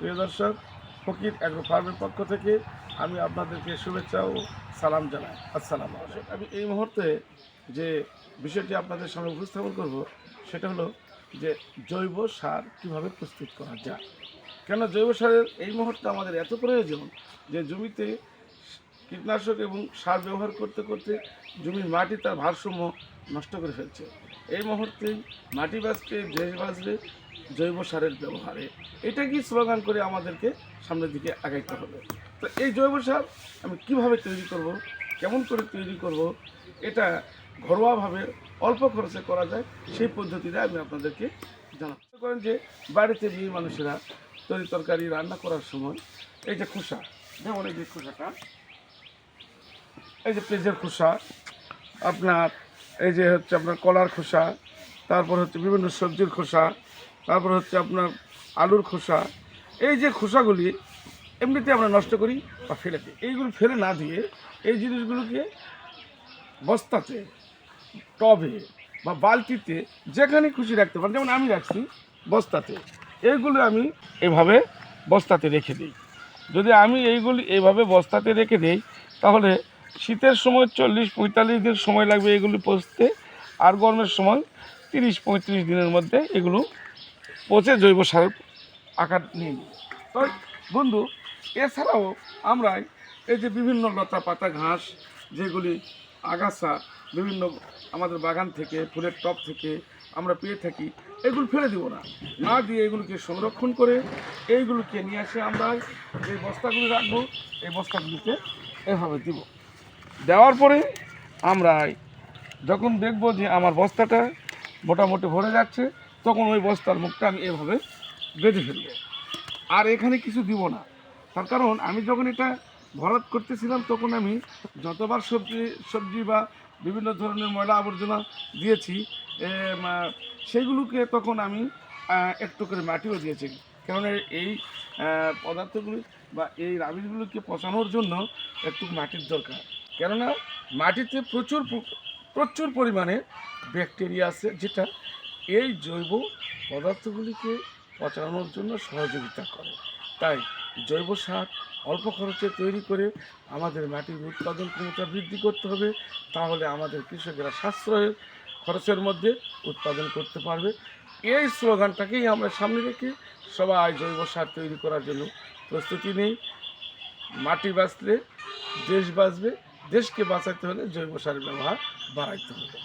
প্রিয় দর্শক, ফকির অ্যাগ্রো ফার্মের পক্ষ থেকে আমি আপনাদেরকে শুভেচ্ছা ও সালাম জানাই। আসসালামু আলাইকুম। আমি এই মুহূর্তে যে বিষয়টি আপনাদের সামনে উপস্থাপন করব সেটা হলো যে জৈব সার কীভাবে প্রস্তুত করা যায়। কেন জৈব সারের এই মুহূর্তে আমাদের এত প্রয়োজন যে জমিতে কীটনাশক এবং সার ব্যবহার করতে করতে জমির মাটি তার ভারসাম্য নষ্ট করে ফেলছে। এই মুহূর্তেই মাটি বাঁচবে, দেশ বাঁচবে জৈব সারের ব্যবহারে। এটাকেই স্লোগান করে আমাদেরকে সামনের দিকে আগাইতে হবে। তো এই জৈব সার আমি কীভাবে তৈরি করব, কেমন করে তৈরি করব, এটা ঘরোয়াভাবে অল্প খরচে করা যায় সেই পদ্ধতিটা আমি আপনাদেরকে জানাতে করেন যে বাড়িতে মেয়ে মানুষেরা তরি তরকারি রান্না করার সময় এই যে খোসা, যেমন এই যে খোসাটা, এই যে পেঁয়াজের খোসা, আপনার এই যে হচ্ছে আপনার কলার খোসা, তারপর হচ্ছে বিভিন্ন সবজির খোসা, তারপর হচ্ছে আপনার আলুর খোসা, এই যে খোসাগুলি এমনিতে আমরা নষ্ট করি বা ফেলে দিই। এইগুলো ফেলে না দিয়ে এই জিনিসগুলোকে বস্তাতে, টবে বা বালতিতে যেখানে খুশি রাখতে পারেন, যেমন আমি রাখছি বস্তাতে। এইগুলো আমি এভাবে বস্তাতে রেখে দিই। যদি আমি এইগুলি এইভাবে বস্তাতে রেখে দিই তাহলে শীতের সময় 40-45 দিন সময় লাগবে এগুলি পচতে, আর গরমের সময় 30-35 দিনের মধ্যে এগুলো পচে জৈব সারের আকার নিয়ে নিই। তো বন্ধু, এছাড়াও আমরা এই যে বিভিন্ন লতা পাতা ঘাস যেগুলি আগাছা বিভিন্ন আমাদের বাগান থেকে, ফুলের টব থেকে আমরা পেয়ে থাকি, এগুলো ফেলে দিব না, না দিয়ে এগুলোকে সংরক্ষণ করে এইগুলোকে নিয়ে আসে আমরা যে বস্তাগুলি রাখবো এই বস্তাগুলিতে এভাবে দিব। দেওয়ার পরে আমরা যখন দেখব যে আমার বস্তাটা মোটামুটি ভরে যাচ্ছে, তখন ওই বস্তার মুখটা আমি এভাবে বেঁধে ফেলব। আর এখানে কিছু দিব না, তার কারণ আমি যখন এটা ভরাট করতেছিলাম তখন আমি যতবার সবজি বা বিভিন্ন ধরনের ময়লা আবর্জনা দিয়েছি সেগুলোকে তখন আমি একটু করে মাটিও দিয়েছি। কারণ এই পদার্থগুলি বা এই রাবিশগুলোকে পচানোর জন্য একটু মাটির দরকার। কেননা মাটিতে প্রচুর পরিমাণে ব্যাকটেরিয়া আছে, যেটা এই জৈব পদার্থগুলিকে পচানোর জন্য সহযোগিতা করে। তাই জৈব সার অল্প খরচে তৈরি করে আমাদের মাটির উৎপাদন ক্ষমতা বৃদ্ধি করতে হবে, তাহলে আমাদের কৃষকেরা সাশ্রয়ের খরচের মধ্যে উৎপাদন করতে পারবে। এই স্লোগানটাকেই আমরা সামনে রেখে সবাই জৈব সার তৈরি করার জন্য প্রস্তুতি নেই। মাটি বাঁচলে দেশ বাঁচবে, দেশকে বাঁচাতে হলে জৈব সারের ব্যবহার বাড়াইতে হবে।